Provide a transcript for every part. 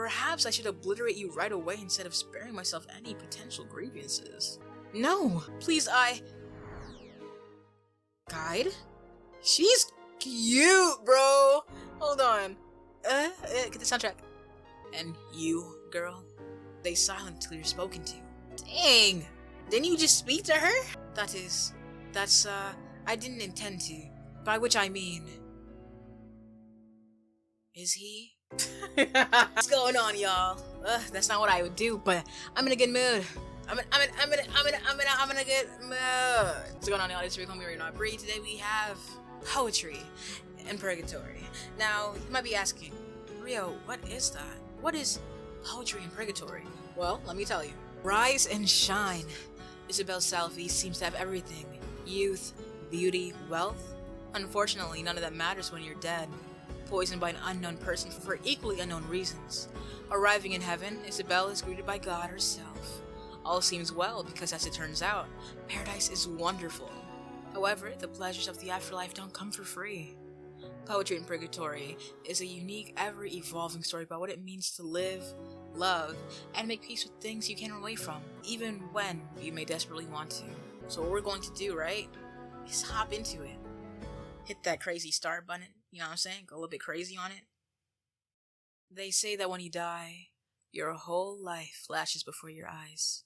Perhaps I should obliterate you right away instead of sparing myself any potential grievances. No! Please, Guide? She's cute, bro! Hold on. Get the soundtrack. And you, girl? Stay silent till you're spoken to. Dang! Didn't you just speak to her? I didn't intend to. By which I mean... Is he? What's going on, y'all? That's not what I would do, but I'm in a good mood. I'm in a good mood. What's going on, y'all? It's Rico, rionaut. Today we have poetry and purgatory. Now, you might be asking, Rio, what is that? What is poetry and purgatory? Well, let me tell you. Rise and shine. Isabel Salvi seems to have everything. Youth, beauty, wealth. Unfortunately, none of that matters when you're dead. Poisoned by an unknown person for equally unknown reasons. Arriving in heaven, Isabel is greeted by God herself. All seems well because, as it turns out, paradise is wonderful. However, the pleasures of the afterlife don't come for free. Poetry in Purgatory is a unique, ever-evolving story about what it means to live, love, and make peace with things you can't run away from, even when you may desperately want to. So what we're going to do, right, is hop into it. Hit that crazy start button, you know what I'm saying? Go a little bit crazy on it. They say that when you die, your whole life flashes before your eyes.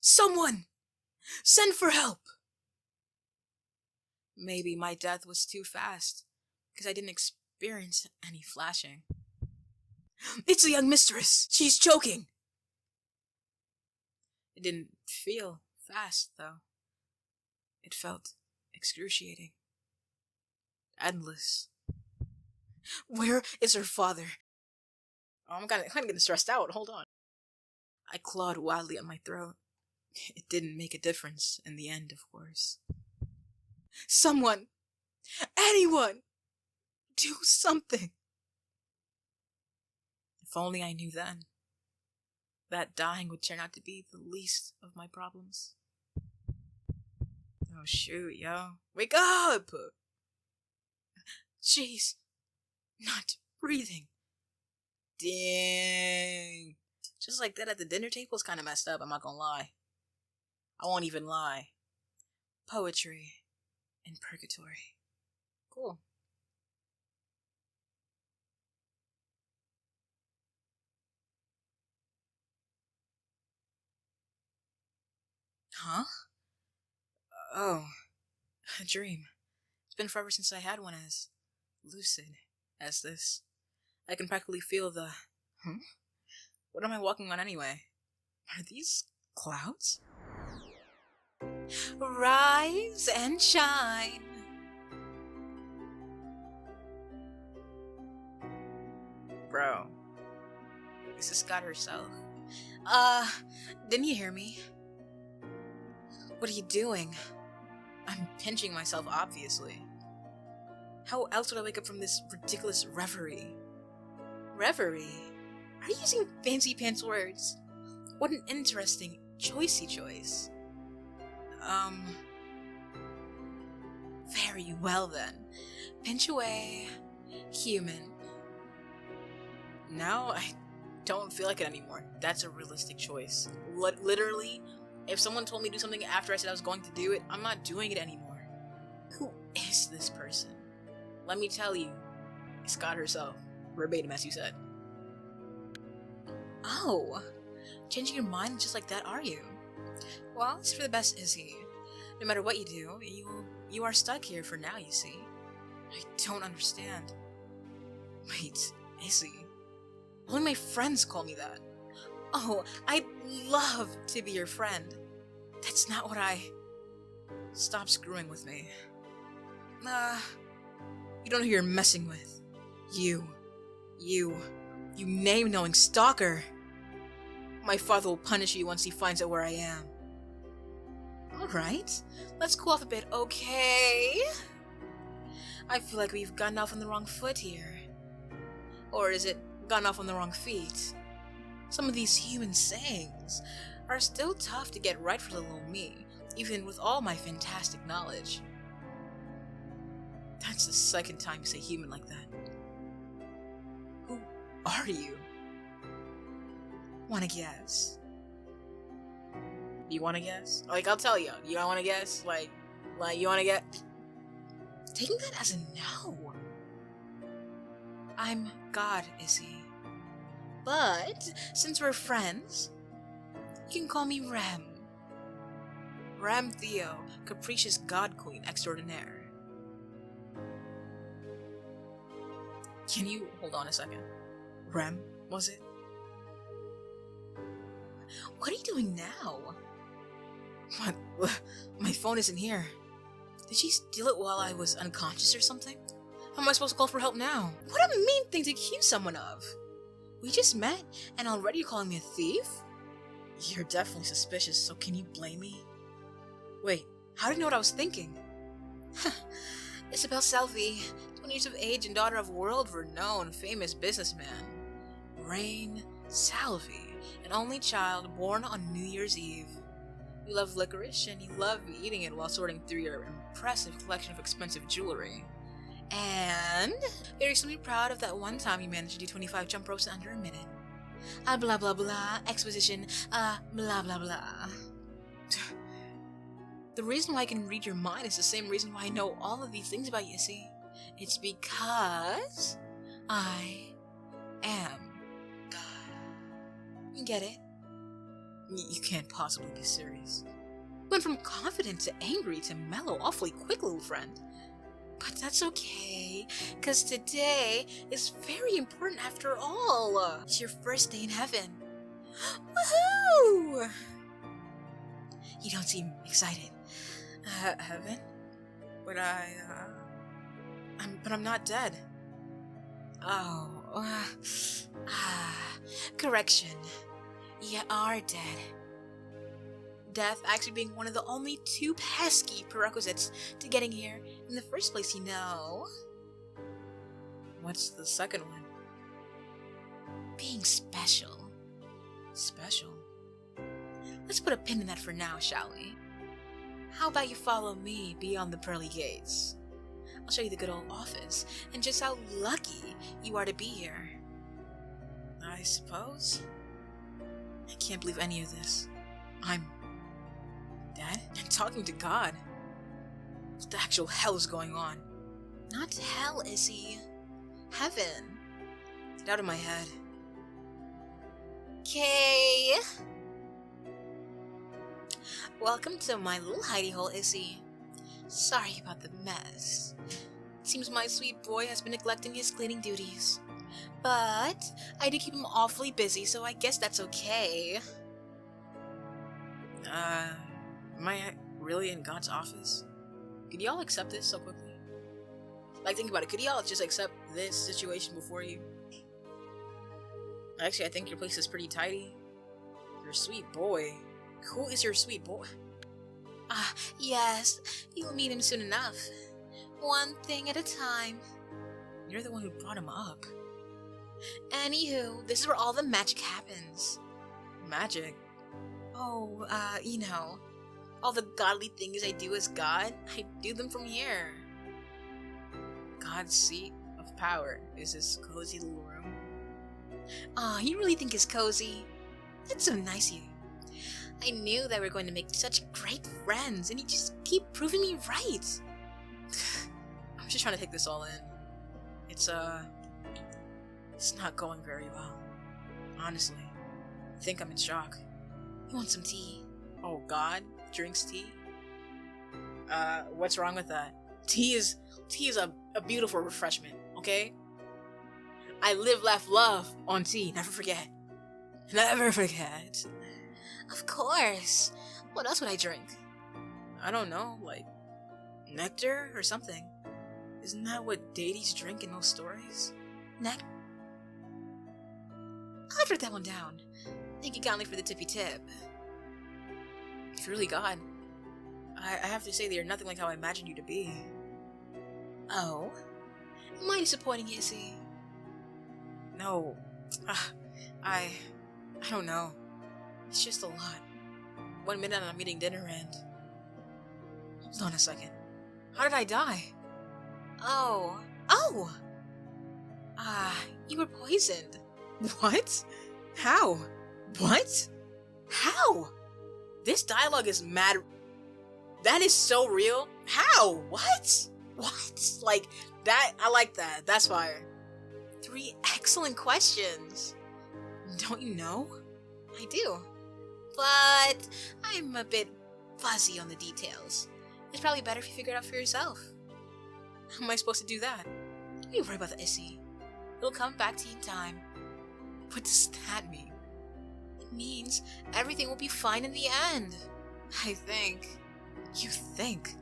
Someone! Send for help! Maybe my death was too fast, because I didn't experience any flashing. It's the young mistress! She's choking! It didn't feel fast, though. It felt excruciating. Endless. Where is her father? Oh, I'm kind of getting stressed out. Hold on. I clawed wildly at my throat. It didn't make a difference in the end, of course. Someone! Anyone! Do something! If only I knew then. That dying would turn out to be the least of my problems. Oh shoot, yo. Wake up! She's not breathing. Dang. Just like that at the dinner table is kind of messed up, I'm not gonna lie. I won't even lie. Poetry and purgatory. Cool. Huh? Oh, a dream. It's been forever since I had one as lucid as this. I can practically feel the... What am I walking on anyway? Are these clouds? Rise and shine. Bro. This is God herself. Didn't you hear me? What are you doing? I'm pinching myself, obviously. How else would I wake up from this ridiculous reverie? Reverie? Are you using fancy pants words? What an interesting, choicey choice. Very well then. Pinch away. Human. Now I don't feel like it anymore. That's a realistic choice. Literally, if someone told me to do something after I said I was going to do it, I'm not doing it anymore. Who is this person? Let me tell you, it's God herself. Verbatim, as you said. Oh, changing your mind just like that, are you? Well, it's for the best, Izzy. No matter what you do, you are stuck here for now, you see. I don't understand. Wait, Izzy. Only my friends call me that. Oh, I'd love to be your friend. That's not what I... Stop screwing with me. You don't know who you're messing with. You name-knowing stalker. My father will punish you once he finds out where I am. Alright, let's cool off a bit, okay? I feel like we've gotten off on the wrong foot here. Or is it gotten off on the wrong feet? Some of these human sayings are still tough to get right for the little me, even with all my fantastic knowledge. That's the second time you say human like that. Who are you? Wanna guess? You wanna guess? Like, I'll tell you. You don't wanna guess? Like, you wanna get? Taking that as a no. I'm God, Izzy. But, since we're friends, you can call me Rem. Rem Theo, capricious god queen extraordinaire. Can you hold on a second? Rem, was it? What are you doing now? What? My phone isn't here. Did she steal it while I was unconscious or something? How am I supposed to call for help now? What a mean thing to accuse someone of. We just met, and already you're calling me a thief? You're definitely suspicious, so can you blame me? Wait, how did you know what I was thinking? Isabel Selfie, 20 years of age and daughter of world-renowned famous businessman Rain Salvi, an only child born on New Year's Eve. You love licorice, and you love eating it while sorting through your impressive collection of expensive jewelry. And you're extremely proud of that one time you managed to do 25 jump ropes in under a minute. Blah blah blah, exposition, blah blah blah. The reason why I can read your mind is the same reason why I know all of these things about you, see? It's because I am God. You get it? You can't possibly be serious. Went from confident to angry to mellow awfully quick, little friend. But that's okay, because today is very important after all. It's your first day in heaven. Woohoo! You don't seem excited. Heaven? But I'm not dead. Oh, correction. You are dead. Death actually being one of the only 2 pesky prerequisites to getting here in the first place, you know. What's the second one? Being special. Special? Let's put a pin in that for now, shall we? How about you follow me beyond the pearly gates? I'll show you the good old office, and just how lucky you are to be here. I suppose. I can't believe any of this. I'm dead? I'm talking to God. What the actual hell is going on? Not hell, Izzy. Heaven. Get out of my head. Okay. Welcome to my little hidey hole, Izzy. Sorry about the mess. Seems my sweet boy has been neglecting his cleaning duties. But I do keep him awfully busy, so I guess that's okay. Am I really in God's office? Could y'all accept this so quickly? Like, think about it. Could y'all just accept this situation before you? Actually, I think your place is pretty tidy. Your sweet boy. Who is your sweet boy? Yes. You'll meet him soon enough. One thing at a time. You're the one who brought him up. Anywho, this is where all the magic happens. Magic? Oh, you know, all the godly things I do as God, I do them from here. God's seat of power is this cozy little room. You really think it's cozy? That's so nice of you. I knew that we were going to make such great friends, and you just keep proving me right. I'm just trying to take this all in. It's not going very well. Honestly, I think I'm in shock. You want some tea? Oh, God drinks tea? What's wrong with that? Tea is a beautiful refreshment, okay? I live, laugh, love on tea. Never forget. Never forget. Of course. What else would I drink? I don't know, like nectar or something. Isn't that what deities drink in those stories? Nectar? I'll drink that one down. Thank you kindly for the tippy tip. Truly, God. I have to say that you're nothing like how I imagined you to be. Oh? Am I disappointing you, see? No. I don't know. It's just a lot. 1 minute I'm eating dinner and... Hold on a second. How did I die? Oh. Oh! You were poisoned. What? How? What? How? This dialogue is mad. That is so real. How? What? What? Like, that, I like that. That's fire. 3 excellent questions. Don't you know? I do. But I'm a bit fuzzy on the details. It's probably better if you figure it out for yourself. How am I supposed to do that? Don't you worry about the issue. It'll come back to you in time. What does that mean? It means everything will be fine in the end. I think. You think?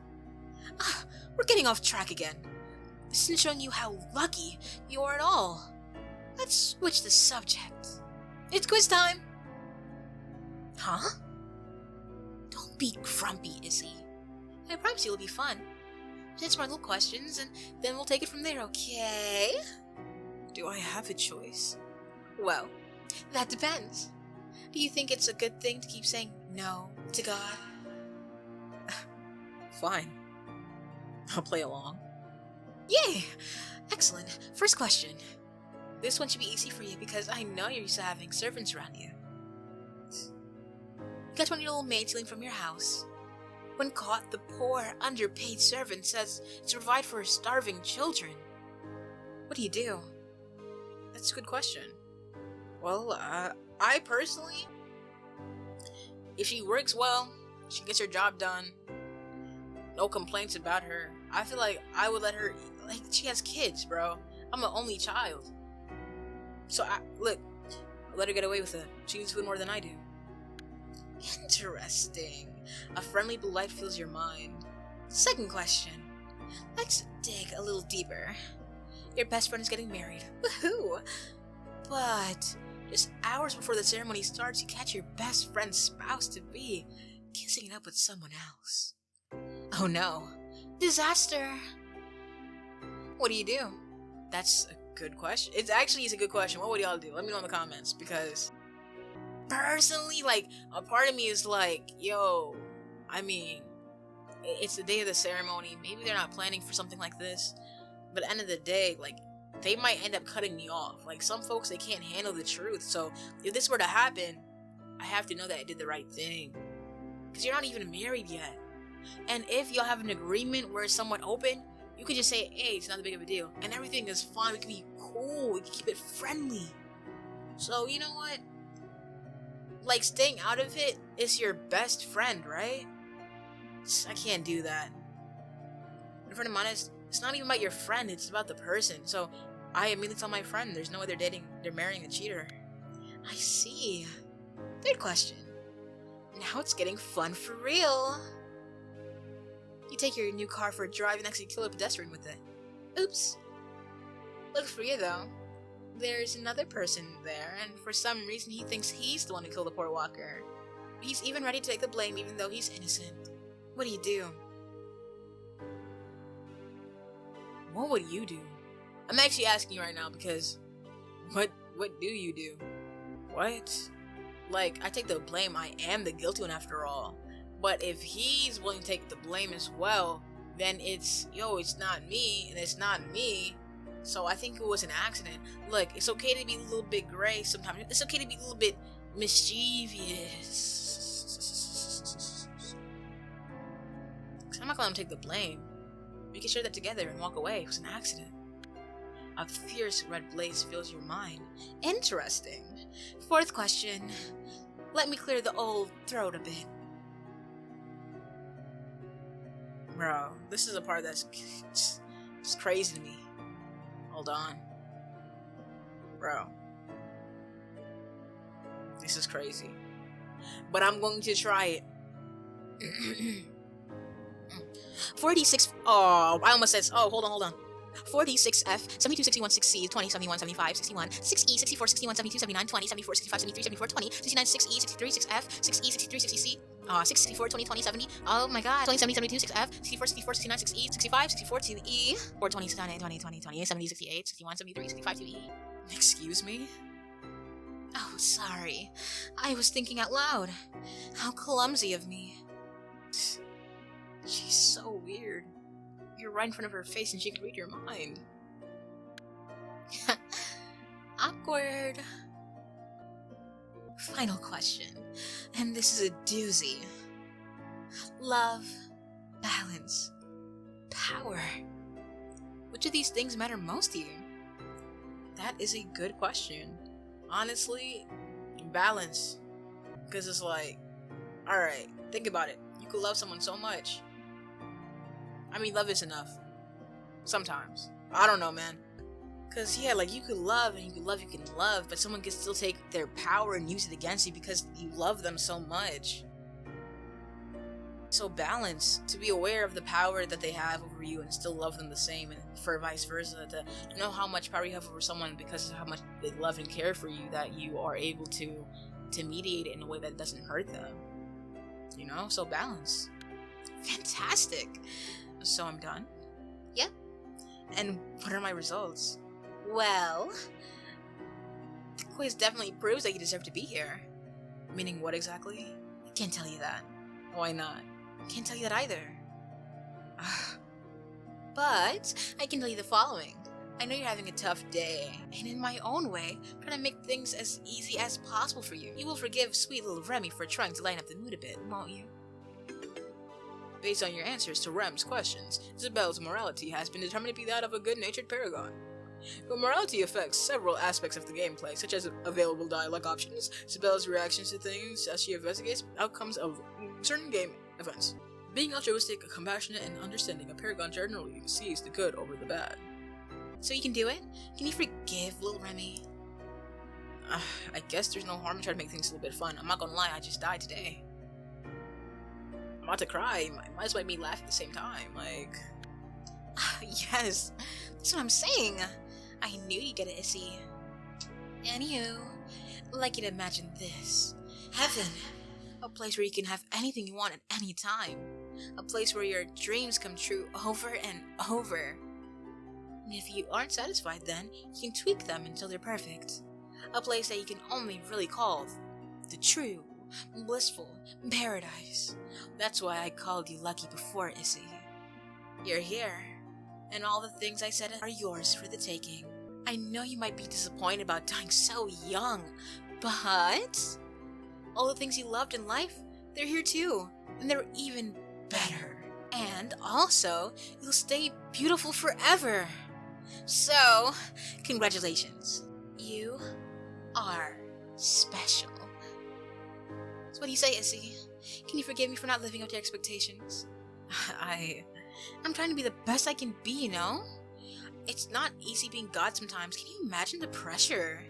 We're getting off track again. This isn't showing you how lucky you are at all. Let's switch the subject. It's quiz time! Huh? Don't be grumpy, Izzy. I promise you it'll be fun. Just more little questions, and then we'll take it from there, okay? Do I have a choice? Well, that depends. Do you think it's a good thing to keep saying no to God? Fine. I'll play along. Yay! Excellent. First question. This one should be easy for you because I know you're used to having servants around you. You got 20-year-old maid stealing from your house. When caught, the poor, underpaid servant says to provide for her starving children. What do? That's a good question. Well, I personally, if she works well, she gets her job done, no complaints about her, I feel like I would let her, like, she has kids, bro. I'm an only child. So, look, I'll let her get away with it. She needs food more than I do. Interesting. A friendly blue light fills your mind. Second question. Let's dig a little deeper. Your best friend is getting married. Woohoo! But just hours before the ceremony starts, you catch your best friend's spouse-to-be kissing it up with someone else. Oh no. Disaster! What do? That's a good question. It actually is a good question. What would y'all do? Let me know in the comments, because personally, like, a part of me is like, yo, I mean, it's the day of the ceremony. Maybe they're not planning for something like this. But at the end of the day, like, they might end up cutting me off. Like, some folks, they can't handle the truth. So, if this were to happen, I have to know that I did the right thing. Because you're not even married yet. And if y'all have an agreement where it's somewhat open, you could just say, hey, it's not that big of a deal. And everything is fine. We can be cool. We can keep it friendly. So, you know what? Like, staying out of it is your best friend, right? I can't do that. In front of honest, it's not even about your friend, it's about the person. So I immediately tell my friend there's no way they're marrying a cheater. I see. Third question. Now it's getting fun for real. You take your new car for a drive and actually kill a pedestrian with it. Oops. Look for you though. There's another person there, and for some reason he thinks he's the one who killed the poor walker. He's even ready to take the blame even though he's innocent. What do? What would you do? I'm actually asking you right now because what do you do? What? Like, I take the blame. I am the guilty one after all. But if he's willing to take the blame as well, then it's, yo, it's not me, and it's not me. So I think it was an accident. Look, it's okay to be a little bit gray sometimes. It's okay to be a little bit mischievous. I'm not gonna let him take the blame. We can share that together and walk away. It was an accident. A fierce red blaze fills your mind. Interesting. Fourth question. Let me clear the old throat a bit. Bro, this is a part that's it's crazy to me. Hold on. Bro. This is crazy. But I'm going to try it. 46. Oh, I almost said. Oh, hold on. 46F, 72, 61, 6C, 20, 71, 75, 61, 6E, 64, 61, 72, 79, 20, 74, 65, 73, 74, 20, 69, 6E, 63, 6F, 6E, 63, 60C, 64, 20, 20, 70, oh my god, 20, 70, 72, 6F, 64, 64, 69, 6E, 65, 64, 2E, or 20, 20, 20, 20, 20, 70, 68, 61, 73, 65, 2E. Excuse me? Oh, sorry. I was thinking out loud. How clumsy of me. She's so weird. You're right in front of her face and she can read your mind. Awkward. Final question, and this is a doozy. Love, balance, power. Which of these things matter most to you? That is a good question. Honestly, balance. Because it's like, alright, think about it. You could love someone so much. I mean, love is enough. Sometimes. I don't know, man. Because, yeah, like, you could love and you can love, but someone can still take their power and use it against you because you love them so much. So balance, to be aware of the power that they have over you and still love them the same, and for vice versa, to know how much power you have over someone because of how much they love and care for you, that you are able to mediate it in a way that doesn't hurt them. You know? So balance. Fantastic! So I'm done? Yep. And what are my results? Well, the quiz definitely proves that you deserve to be here. Meaning what exactly? I can't tell you that. Why not? Can't tell you that either. But I can tell you the following. I know you're having a tough day, and in my own way, try to make things as easy as possible for you. You will forgive sweet little Remy for trying to lighten up the mood a bit, won't you? Based on your answers to Rem's questions, Isabelle's morality has been determined to be that of a good-natured paragon. But morality affects several aspects of the gameplay, such as available dialogue options, Isabelle's reactions to things as she investigates outcomes of certain game events. Being altruistic, compassionate, and understanding, a paragon generally sees the good over the bad. So you can do it? Can you forgive little Remy? I guess there's no harm in trying to make things a little bit fun. I'm not gonna lie, I just died today. I'm about to cry. Might as well make me laugh at the same time. Like, yes, that's what I'm saying. I knew you'd get it, Issy. Anywho, I'd like you to imagine this. Heaven. A place where you can have anything you want at any time. A place where your dreams come true over and over. And if you aren't satisfied then, you can tweak them until they're perfect. A place that you can only really call the true, blissful paradise. That's why I called you lucky before, Issy. You're here, and all the things I said are yours for the taking. I know you might be disappointed about dying so young, but all the things you loved in life, they're here too, and they're even better. And also, you'll stay beautiful forever. So, congratulations. You are special. So what do you say, Issy? Can you forgive me for not living up to your expectations? I'm trying to be the best I can be, you know? It's not easy being God sometimes. Can you imagine the pressure?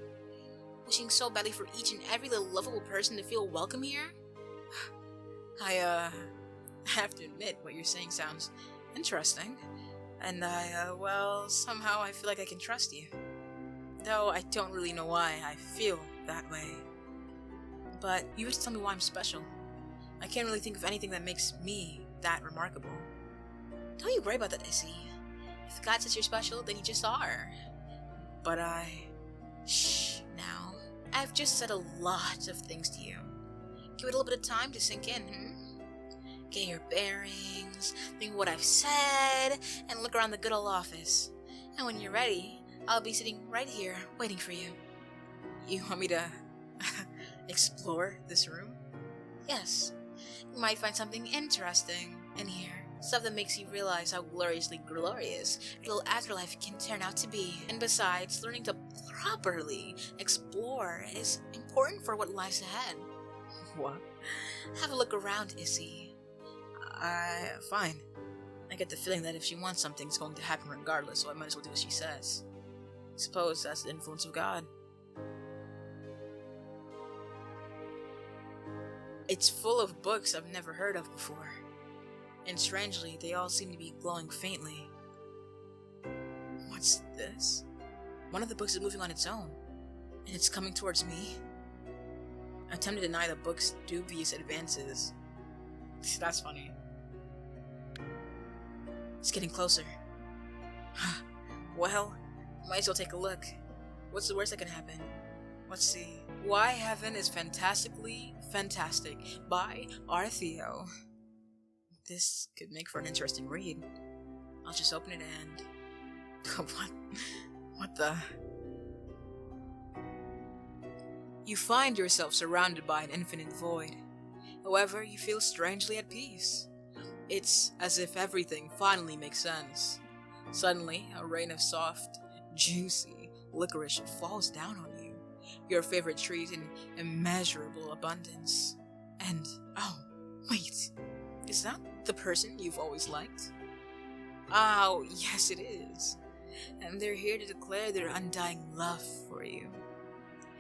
Wishing so badly for each and every little lovable person to feel welcome here? I have to admit, what you're saying sounds interesting. And well, somehow I feel like I can trust you. Though I don't really know why I feel that way. But you have to tell me why I'm special. I can't really think of anything that makes me that remarkable. Don't you worry about that, Issy. If God says you're special, then you just are. But shh, now. I've just said a lot of things to you. Give it a little bit of time to sink in, Get your bearings, think of what I've said, and look around the good old office. And when you're ready, I'll be sitting right here, waiting for you. You want me to explore this room? Yes. You might find something interesting in here. Stuff that makes you realize how gloriously glorious a little afterlife can turn out to be. And besides, learning to properly explore is important for what lies ahead. What? Have a look around, Issy. Fine. I get the feeling that if she wants something, it's going to happen regardless, so I might as well do as she says. I suppose that's the influence of God. It's full of books I've never heard of before. And strangely, they all seem to be glowing faintly. What's this? One of the books is moving on its own, and it's coming towards me. I attempt to deny the book's dubious advances. That's funny. It's getting closer. Well, might as well take a look. What's the worst that can happen? Let's see. Why Heaven is Fantastically Fantastic by R. Theo. This could make for an interesting read. I'll just open it and... What the... You find yourself surrounded by an infinite void. However, you feel strangely at peace. It's as if everything finally makes sense. Suddenly, a rain of soft, juicy licorice falls down on you. Your favorite treat in immeasurable abundance. And, oh, wait, is that the person you've always liked? Oh, yes it is. And they're here to declare their undying love for you.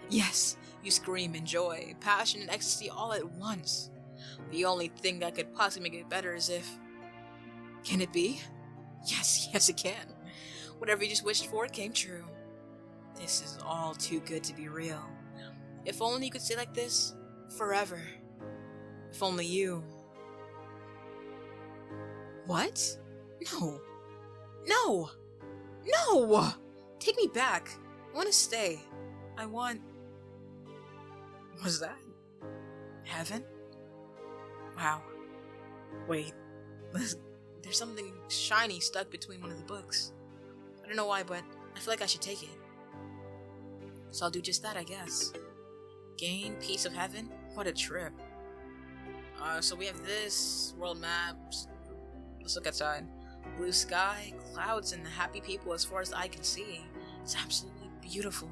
Yes, you scream in joy, passion, and ecstasy all at once. The only thing that could possibly make it better is if... Can it be? Yes, it can. Whatever you just wished for came true. This is all too good to be real. If only you could stay like this forever. If only you... What? No! No! No! Take me back. I want to stay. I want... What's that? Heaven? Wow. Wait. There's something shiny stuck between one of the books. I don't know why, but I feel like I should take it. So I'll do just that, I guess. Gain piece of heaven? What a trip. So we have this world map. Let's look outside. Blue sky, clouds, and happy people as far as the eye can see. It's absolutely beautiful.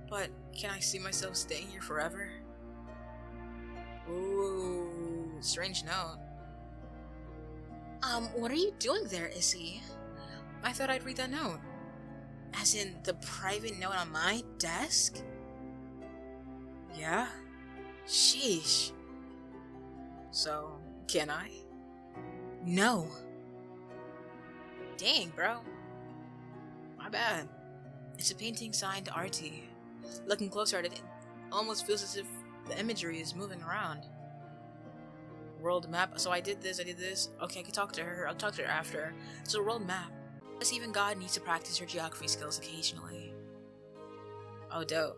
But can I see myself staying here forever? Ooh, strange note. What are you doing there, Issy? I thought I'd read that note. As in, the private note on my desk? Yeah? Sheesh. So, can I? No. Dang, bro. My bad. It's a painting signed Artie. Looking closer at it, it almost feels as if the imagery is moving around. World map. So I did this. Okay, I can talk to her. I'll talk to her after. It's a world map. Plus, even God needs to practice her geography skills occasionally. Oh, dope.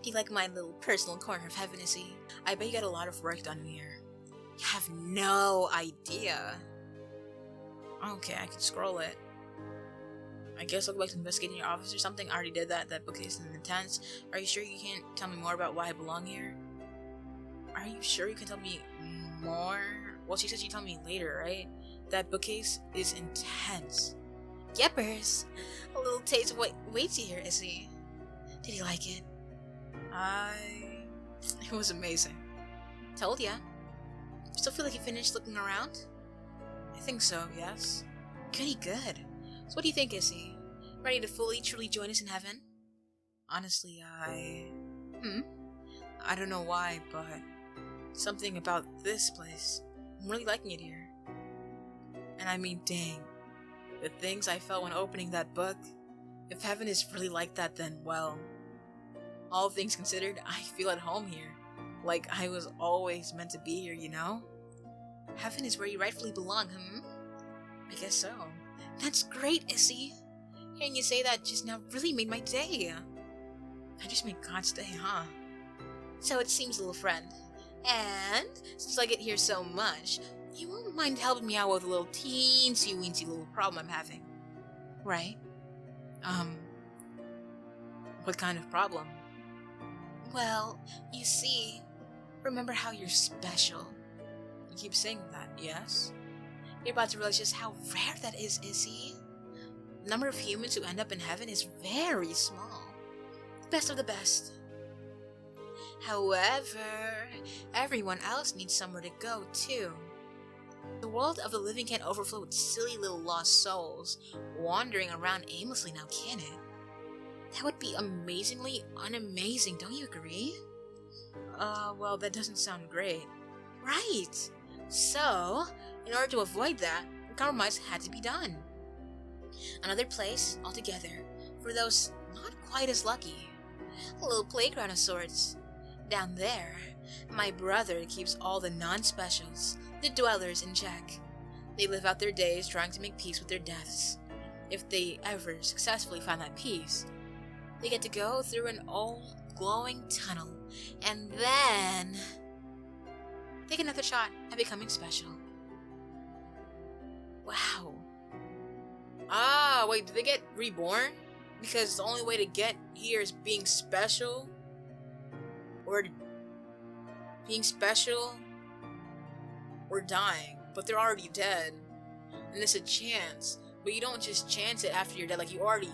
Do you like my little personal corner of heaven, Issy? I bet you got a lot of work done here. You have no idea. Okay, I can scroll it. I guess I'll go back to investigating your office or something. I already did that. That bookcase is intense. Are you sure you can't tell me more about why I belong here? Are you sure you can tell me more? Well, she said she'd tell me later, right? That bookcase is intense. Yeppers! A little taste of what waits you here, Issy. Did you like it? It was amazing. Told ya. Still feel like you finished looking around? I think so, yes. Goody good. So what do you think, Issy? Ready to fully, truly join us in heaven? Honestly, I don't know why, but something about this place. I'm really liking it here. And I mean, dang. The things I felt when opening that book. If heaven is really like that, then, well, all things considered, I feel at home here. Like I was always meant to be here, you know? Heaven is where you rightfully belong, I guess so. That's great, Issy. Hearing you say that just now really made my day. I just made God's day, huh? So it seems, little friend. And since I get here so much, you won't mind helping me out with a little teensy-weensy little problem I'm having. Right? What kind of problem? Well, you see, remember how you're special? You keep saying that, yes? You're about to realize just how rare that is, Issy. The number of humans who end up in heaven is very small. The best of the best. However, everyone else needs somewhere to go, too. The world of the living can't overflow with silly little lost souls wandering around aimlessly now, can it? That would be amazingly unamazing, don't you agree? Well, that doesn't sound great. Right! So, in order to avoid that, a compromise had to be done. Another place, altogether, for those not quite as lucky. A little playground of sorts. Down there, my brother keeps all the non-specials, the dwellers, in check. They live out their days trying to make peace with their deaths. If they ever successfully find that peace, they get to go through an old, glowing tunnel, and then take another shot at becoming special. Wow, Ah, wait, did they get reborn? Because the only way to get here is being special? Or being special? Or dying. But they're already dead. And it's a chance. But you don't just chance it after you're dead. Like, you already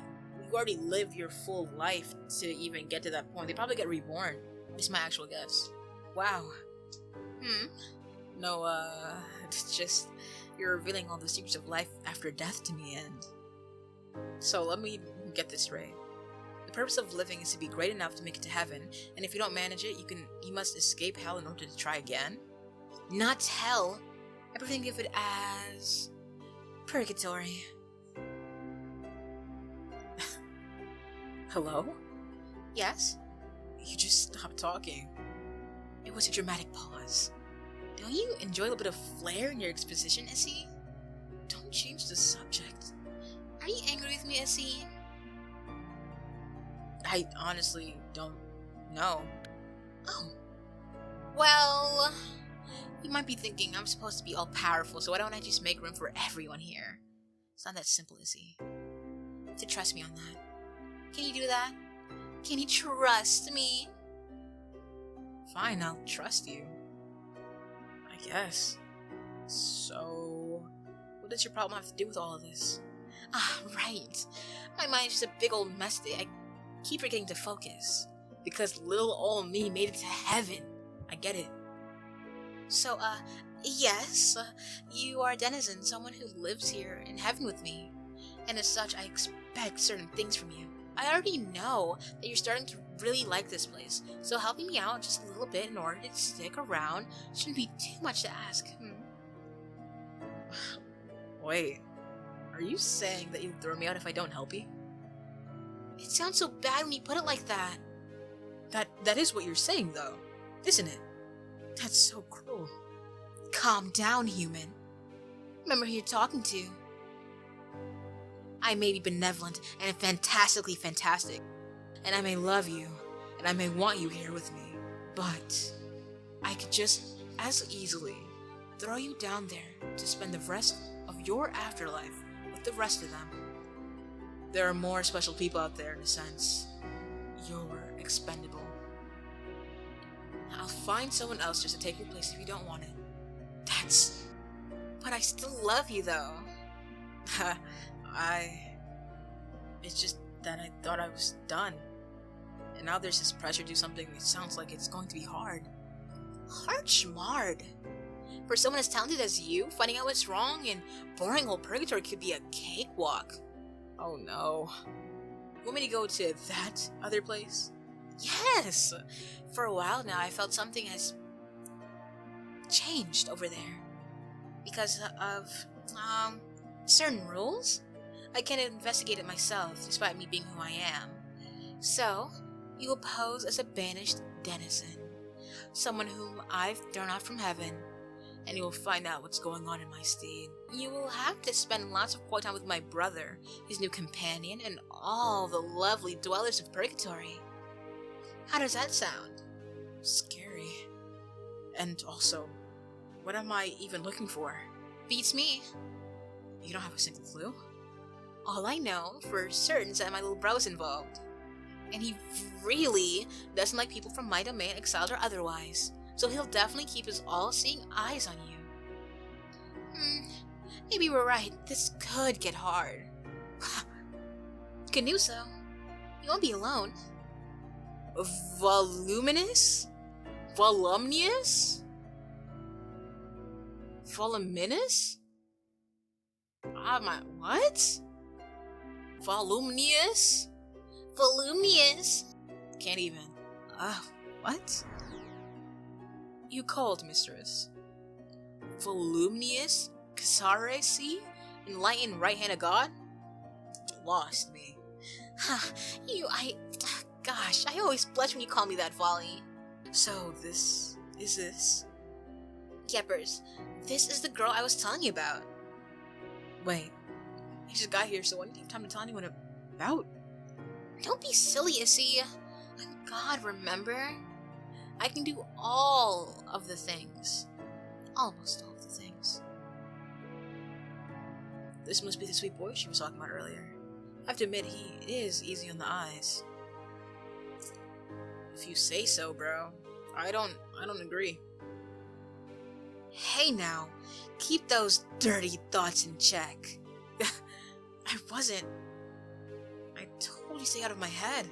lived your full life to even get to that point. They probably get reborn. This is my actual guess. Wow. No, it's just, you're revealing all the secrets of life after death to me, and... So, let me get this right. The purpose of living is to be great enough to make it to heaven, and if you don't manage it, you must escape hell in order to try again? Not hell! I think of it as... Purgatory. Hello? Yes? You just stopped talking. It was a dramatic pause. Don't you enjoy a little bit of flair in your exposition, Essie? Don't change the subject. Are you angry with me, Essie? I honestly don't know. Oh. Well, you might be thinking I'm supposed to be all-powerful, so why don't I just make room for everyone here? It's not that simple, Essie. You have to trust me on that. Can you do that? Can you trust me? Fine, I'll trust you. I guess. So, what does your problem have to do with all of this? Ah, right. My mind's just a big old mess today. I keep forgetting to focus. Because little old me made it to heaven. I get it. So, yes, you are a denizen, someone who lives here in heaven with me. And as such, I expect certain things from you. I already know that you're starting to really like this place, so helping me out just a little bit in order to stick around shouldn't be too much to ask. Wait, are you saying that you'd throw me out if I don't help you? It sounds so bad when you put it like that. That is what you're saying, though, isn't it? That's so cruel. Calm down, human. Remember who you're talking to. I may be benevolent and fantastically fantastic, and I may love you, and I may want you here with me, but I could just as easily throw you down there to spend the rest of your afterlife with the rest of them. There are more special people out there in a sense. You're expendable. I'll find someone else just to take your place if you don't want it. But I still love you though. It's just that I thought I was done. And now there's this pressure to do something that sounds like it's going to be hard. Hard schmard. For someone as talented as you, finding out what's wrong and boring old Purgatory could be a cakewalk. Oh no. You want me to go to that other place? Yes! For a while now, I felt something has changed over there. Because of, certain rules? I can't investigate it myself, despite me being who I am. So, you will pose as a banished denizen. Someone whom I've thrown out from heaven. And you will find out what's going on in my stead. You will have to spend lots of quality time with my brother, his new companion, and all the lovely dwellers of Purgatory. How does that sound? Scary. And also, what am I even looking for? Beats me. You don't have a single clue? All I know for certain is that my little bro's involved. And he really doesn't like people from my domain, exiled or otherwise. So he'll definitely keep his all-seeing eyes on you. Maybe we're right. This could get hard. Good news though. You won't be alone. Voluminous? Voluminous? Voluminous? What? Voluminous? Voluminous? Can't even. What? You called, mistress. Voluminous? Kasare see? Enlightened right hand of God? You lost me. Gosh, I always blush when you call me that, Volley. So, this is this? Yeppers, this is the girl I was telling you about. Wait, I just got here, so when do you have time to tell anyone about? Don't be silly, Issy. I'm God, remember? I can do all of the things. Almost all of the things. This must be the sweet boy she was talking about earlier. I have to admit, he is easy on the eyes. If you say so, bro. I don't agree. Hey now, keep those dirty thoughts in check. I wasn't. I totally stay out of my head.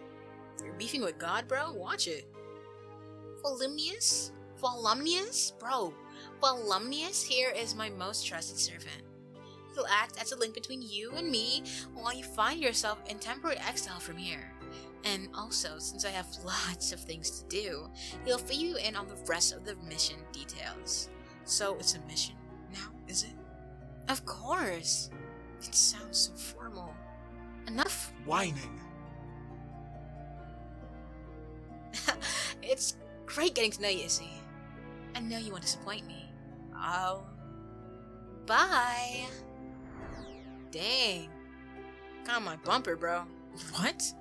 You're beefing with God, bro? Watch it. Volumnius? Bro. Volumnius here is my most trusted servant. He'll act as a link between you and me while you find yourself in temporary exile from here. And also, since I have lots of things to do, he'll fill you in on the rest of the mission details. So it's a mission now, is it? Of course. It sounds so formal. Enough whining. It's great getting to know you, Izzy. I know you won't disappoint me. Oh. Bye. Dang. Got on my bumper, bro. What?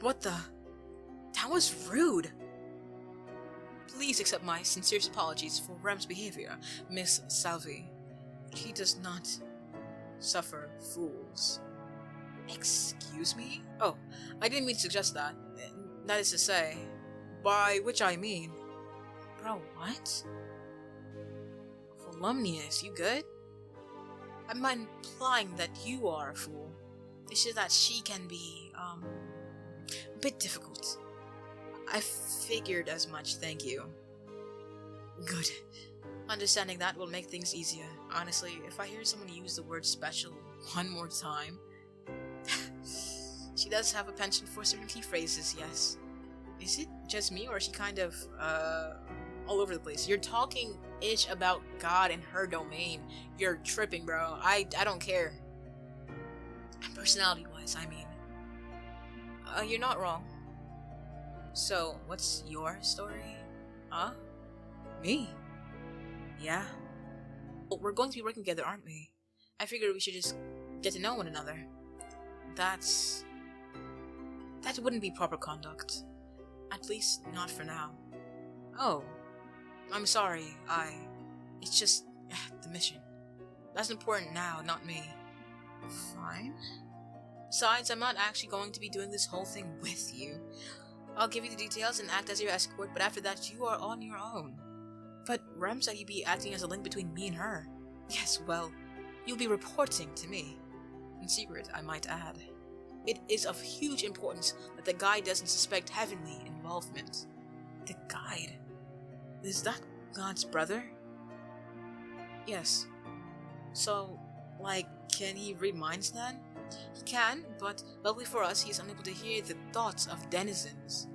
What the? That was rude. Please accept my sincerest apologies for Rem's behavior, Miss Salvi. He does not suffer fools. Excuse me? Oh, I didn't mean to suggest that. That is to say, by which I mean... Bro, what? Volumnius, you good? I'm not implying that you are a fool. It's just that she can be, a bit difficult. I figured as much, thank you. Good. Understanding that will make things easier. Honestly, if I hear someone use the word special one more time... She does have a penchant for certain key phrases, yes. Is it just me, or is she kind of, all over the place? You're talking ish about God and her domain. You're tripping, bro. I don't care. Personality-wise, I mean. You're not wrong. So, what's your story? Huh? Me? Yeah. Well, we're going to be working together, aren't we? I figured we should just get to know one another. That wouldn't be proper conduct. At least, not for now. Oh. I'm sorry, it's just... the mission. That's important now, not me. Fine. Besides, I'm not actually going to be doing this whole thing with you. I'll give you the details and act as your escort, but after that, you are on your own. But Rem said you'd be acting as a link between me and her. Yes, well, you'll be reporting to me. In secret, I might add. It is of huge importance that the guide doesn't suspect heavenly involvement. The guide? Is that God's brother? Yes. So, like, can he read minds then? He can, but luckily for us, he's unable to hear the thoughts of denizens.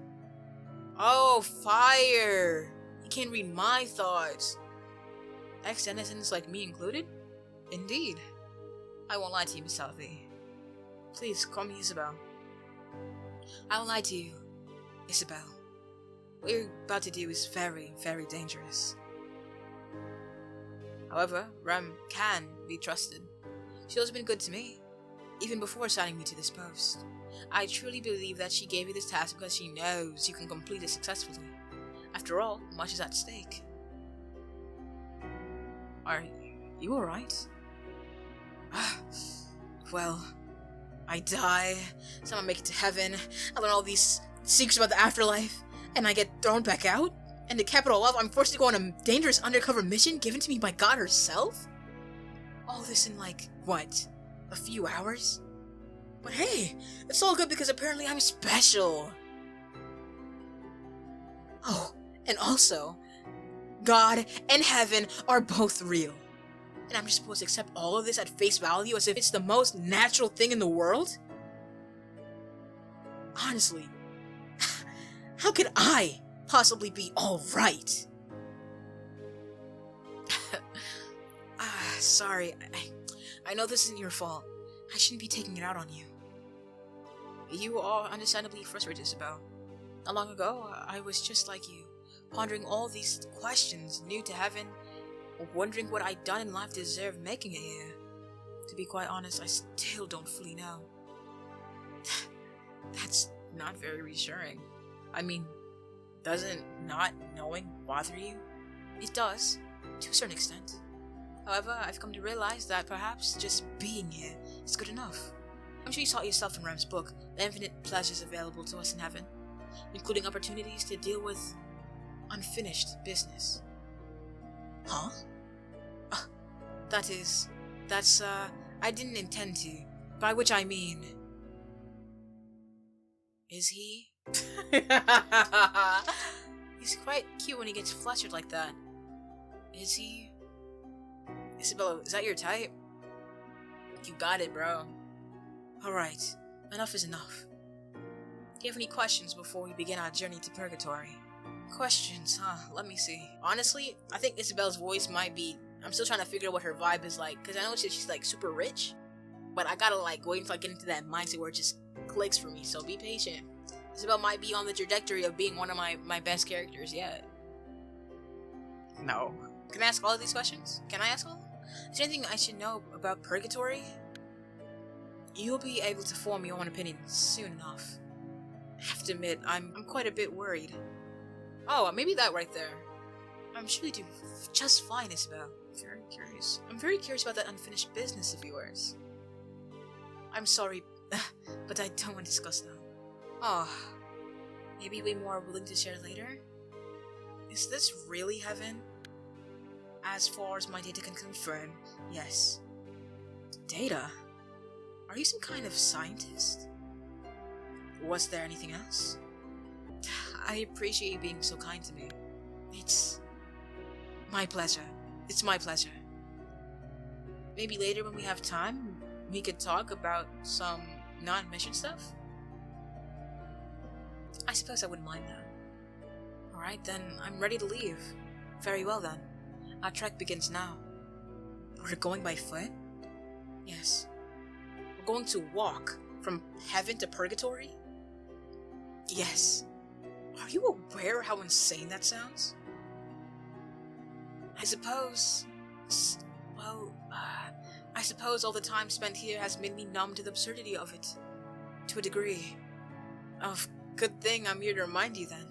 Oh, fire! He can't read my thoughts. Ex-denizens like me included? Indeed. I won't lie to you, Miss Salvi. Please, call me Isabel. I won't lie to you, Isabel. What you're about to do is very, very dangerous. However, Rem can be trusted. She's always been good to me, even before assigning me to this post. I truly believe that she gave you this task because she knows you can complete it successfully. After all, much is at stake. Are you alright? Well, I die, someone make it to heaven, I learn all these secrets about the afterlife, and I get thrown back out? And to cap it all off, I'm forced to go on a dangerous undercover mission given to me by God herself? All this in like, what, a few hours? But hey, it's all good because apparently I'm special. Oh, and also, God and heaven are both real. And I'm just supposed to accept all of this at face value as if it's the most natural thing in the world? Honestly, how could I possibly be alright? Sorry, I know this isn't your fault. I shouldn't be taking it out on you. You are understandably frustrated, Isabel. Not long ago, I was just like you, pondering all these questions new to heaven, wondering what I'd done in life to deserve making it here. To be quite honest, I still don't fully know. That's not very reassuring. I mean, doesn't not knowing bother you? It does, to a certain extent. However, I've come to realize that perhaps just being here is good enough. I'm sure you saw it yourself in Rem's book, the infinite pleasures available to us in heaven, including opportunities to deal with unfinished business. Huh? I didn't intend to, by which I mean... Is he? He's quite cute when he gets flustered like that. Is he? Isabella, is that your type? You got it, bro. Alright, enough is enough. Do you have any questions before we begin our journey to Purgatory? Questions, huh? Let me see. Honestly, I think Isabella's voice might be... I'm still trying to figure out what her vibe is like, because I know she's like super rich, but I gotta like wait until I get into that mindset where it just clicks for me, so be patient. Isabella might be on the trajectory of being one of my best characters yet. No. Can I ask all of these questions? Can I ask all of them? Is there anything I should know about Purgatory? You'll be able to form your own opinion soon enough. I have to admit, I'm quite a bit worried. Oh, maybe that right there. I'm sure you do just fine, Isabel. Very curious. I'm very curious about that unfinished business of yours. I'm sorry, but I don't want to discuss that. Oh, maybe we're more willing to share later? Is this really heaven? As far as my data can confirm, yes. Data? Are you some kind of scientist? Was there anything else? I appreciate you being so kind to me. It's my pleasure. It's my pleasure. Maybe later when we have time, we could talk about some non-mission stuff? I suppose I wouldn't mind that. Alright then, I'm ready to leave. Very well then. Our trek begins now. We're going by foot? Yes. We're going to walk from heaven to Purgatory? Yes. Are you aware how insane that sounds? I suppose all the time spent here has made me numb to the absurdity of it. To a degree. Good thing I'm here to remind you then.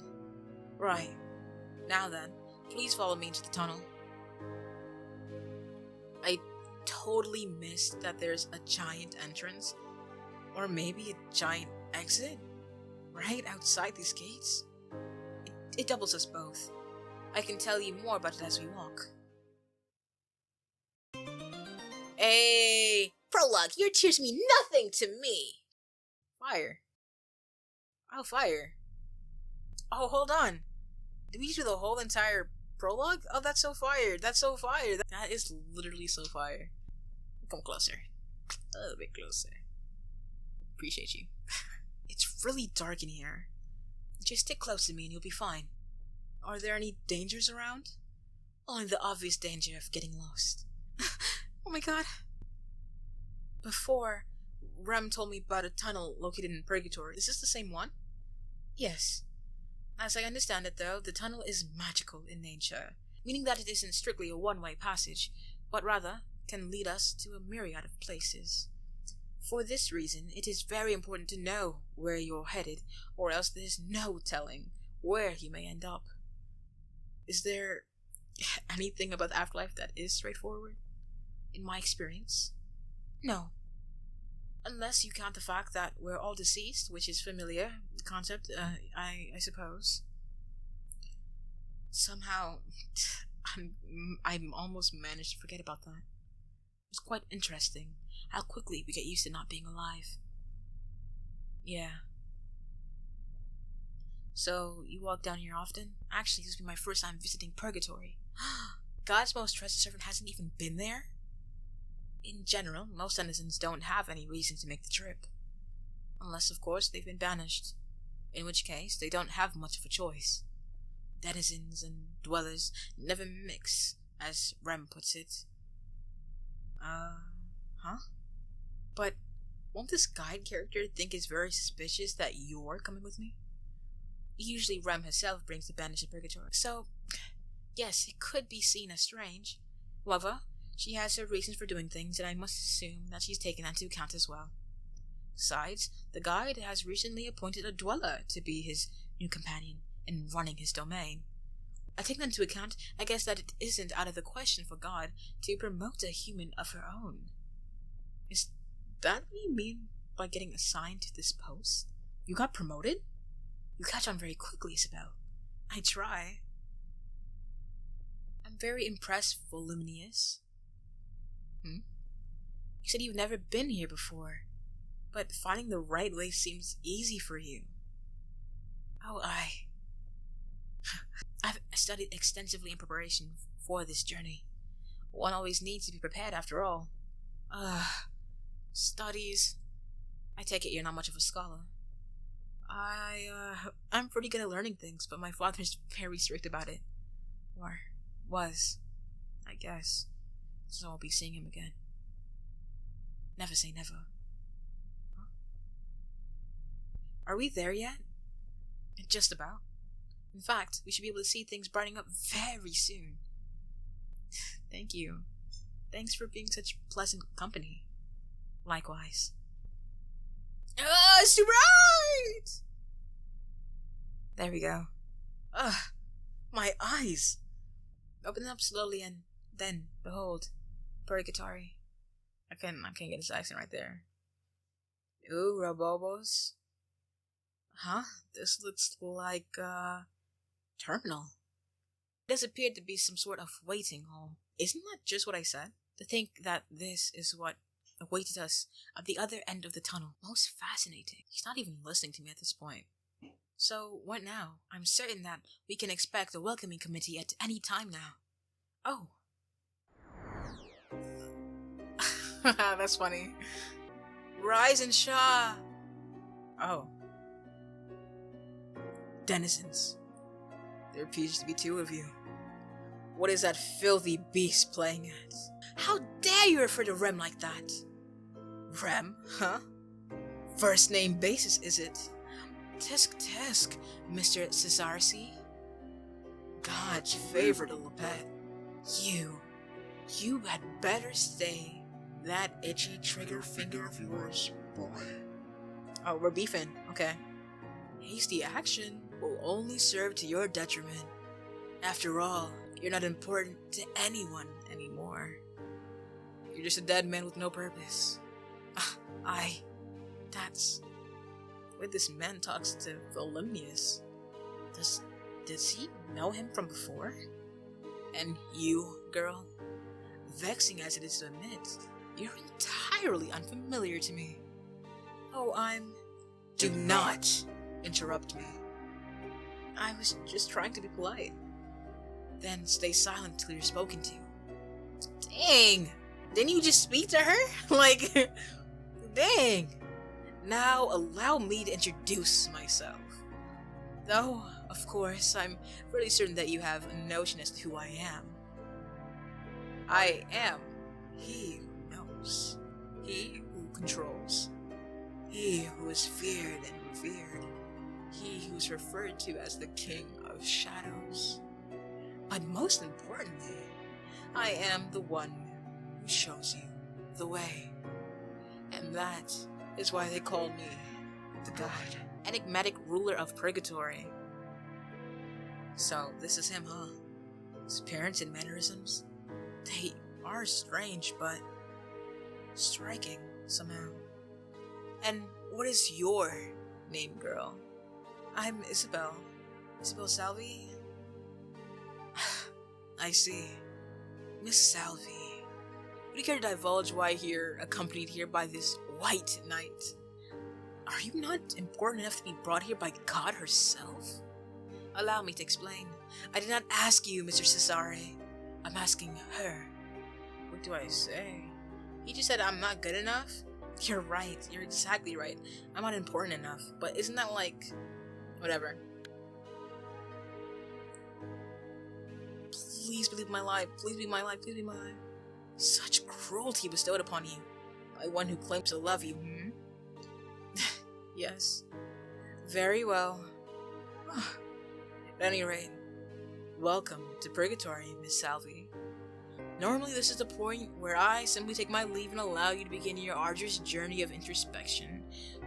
Right. Now then, please follow me into the tunnel. I totally missed that there's a giant entrance. Or maybe a giant exit? Right outside these gates? It doubles us both. I can tell you more about it as we walk. Hey! Prologue, your tears mean nothing to me! Fire. Oh, fire. Oh, hold on. Did we do the whole entire prologue? Oh, that's so fire. That's so fire. That is literally so fire. Come closer. A little bit closer. Appreciate you. It's really dark in here. Just stick close to me and you'll be fine. Are there any dangers around? Only the obvious danger of getting lost. Oh my god. Before, Rem told me about a tunnel located in Purgatory. Is this the same one? Yes. As I understand it though, the tunnel is magical in nature, meaning that it isn't strictly a one-way passage, but rather can lead us to a myriad of places. For this reason, it is very important to know where you're headed, or else there's no telling where you may end up. Is there anything about the afterlife that is straightforward? In my experience, no. Unless you count the fact that we're all deceased, which is familiar concept, I suppose. Somehow, I'm almost managed to forget about that. It's quite interesting how quickly we get used to not being alive. Yeah. So, you walk down here often? Actually, this will be my first time visiting Purgatory. God's most trusted servant hasn't even been there? In general, most denizens don't have any reason to make the trip. Unless, of course, they've been banished. In which case, they don't have much of a choice. Denizens and dwellers never mix, as Rem puts it. Huh? But won't this guide character think it's very suspicious that you're coming with me? Usually Rem herself brings the banished to Purgatory, so yes, it could be seen as strange. However, she has her reasons for doing things, and I must assume that she's taken that into account as well. Besides, the guide has recently appointed a dweller to be his new companion in running his domain. I take that into account, I guess that it isn't out of the question for God to promote a human of her own. Is that what you mean by getting assigned to this post? You got promoted? You catch on very quickly, Isabel. I try. I'm very impressed, Voluminous. You said you've never been here before, but finding the right way seems easy for you. Oh, I've studied extensively in preparation for this journey. One always needs to be prepared after all. Studies. I take it you're not much of a scholar. I'm pretty good at learning things, but my father's very strict about it. Or was, I guess. So I'll be seeing him again. Never say never. Huh? Are we there yet? Just about. In fact, we should be able to see things brightening up very soon. Thank you. Thanks for being such pleasant company. Likewise. It's too bright! There we go. My eyes! Open them up slowly and then, behold, Purgatory. I can't get his accent right there. Ooh, Robobos. Huh? This looks like, terminal. It does appear to be some sort of waiting hall. Isn't that just what I said? To think that this is what awaited us at the other end of the tunnel. Most fascinating. He's not even listening to me at this point. So, what now? I'm certain that we can expect a welcoming committee at any time now. Oh. That's funny. Rise and Shah. Oh. Denizens. There appears to be two of you. What is that filthy beast playing at? How dare you refer to Rem like that? Rem, huh? First name basis, is it? Tisk tisk, Mr. Cesarsi. God's favorite little pet. You had better stay that itchy trigger finger of yours, boy. Oh, we're beefing. Okay. Hasty action will only serve to your detriment. After all, you're not important to anyone anymore. You're just a dead man with no purpose. That's... When this man talks to Volumnius, does he know him from before? And you, girl, vexing as it is to admit, you're entirely unfamiliar to me. Oh, Do not interrupt me. I was just trying to be polite. Then stay silent till you're spoken to. Dang! Didn't you just speak to her? Like, dang! Now allow me to introduce myself. Though, of course, I'm pretty certain that you have a notion as to who I am. I am he who knows, he who controls, he who is feared and revered, he who is referred to as the King of Shadows. But most importantly, I am the one who shows you the way. And that is why they call me the God, enigmatic ruler of Purgatory. So, this is him, huh? His appearance and mannerisms, they are strange, but striking somehow. And what is your name, girl? I'm Isabel. Isabel Salvi? I see. Miss Salvi. Would you care to divulge why you're accompanied here by this white knight? Are you not important enough to be brought here by God herself? Allow me to explain. I did not ask you, Mr. Cesare. I'm asking her. What do I say? You just said I'm not good enough? You're right. You're exactly right. I'm not important enough. But isn't that like... whatever. Please believe my life. Please be my life. Please be my life. Such cruelty bestowed upon you by one who claims to love you, Yes. Very well. At any rate, welcome to Purgatory, Miss Salvi. Normally this is the point where I simply take my leave and allow you to begin your arduous journey of introspection,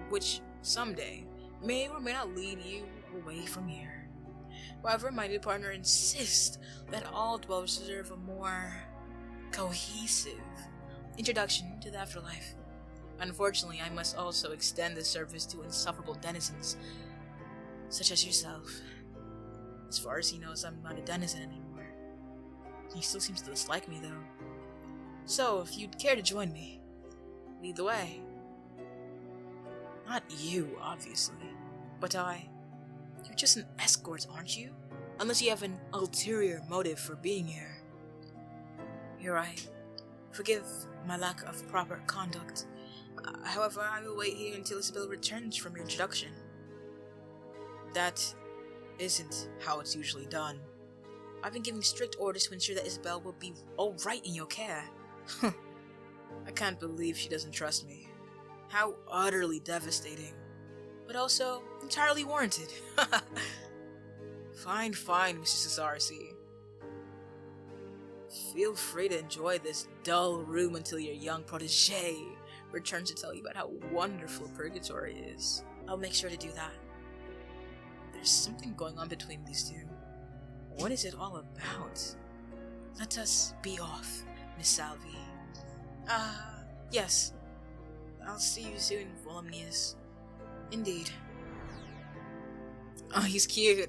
which someday may or may not lead you away from here. However, my new partner insists that all dwellers deserve a more cohesive introduction to the afterlife. Unfortunately, I must also extend this service to insufferable denizens, such as yourself. As far as he knows, I'm not a denizen anymore. He still seems to dislike me, though. So, if you'd care to join me, lead the way. Not you, obviously, but I. You're just an escort, aren't you? Unless you have an ulterior motive for being here. You're right. Forgive my lack of proper conduct. However, I will wait here until Isabel returns from your introduction. That isn't how it's usually done. I've been giving strict orders to ensure that Isabel will be alright in your care. I can't believe she doesn't trust me. How utterly devastating. But also entirely warranted. Fine, Mrs. Cesarci. Feel free to enjoy this dull room until your young protege returns to tell you about how wonderful Purgatory is. I'll make sure to do that. There's something going on between these two. What is it all about? Let us be off, Miss Salvi. Yes. I'll see you soon, Volumnius. Indeed. Oh, he's cute.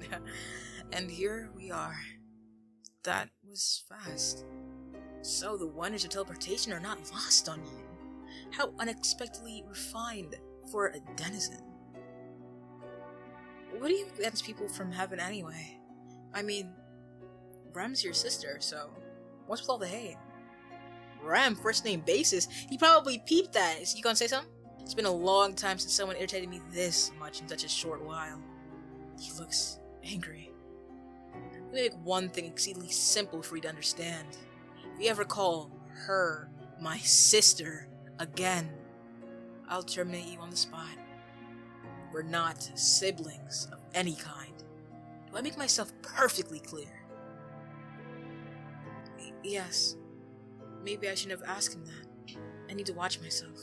And here we are. That was fast. So the wonders of teleportation are not lost on you. How unexpectedly refined for a denizen. What do you against people from heaven anyway? I mean, Rem's your sister, so what's with all the hate? Rem, first name basis? He probably peeped that. Is he gonna say something? It's been a long time since someone irritated me this much in such a short while. He looks angry. Let me make one thing exceedingly simple for you to understand. If you ever call her my sister again, I'll terminate you on the spot. We're not siblings of any kind. Do I make myself perfectly clear? Yes. Maybe I shouldn't have asked him that. I need to watch myself.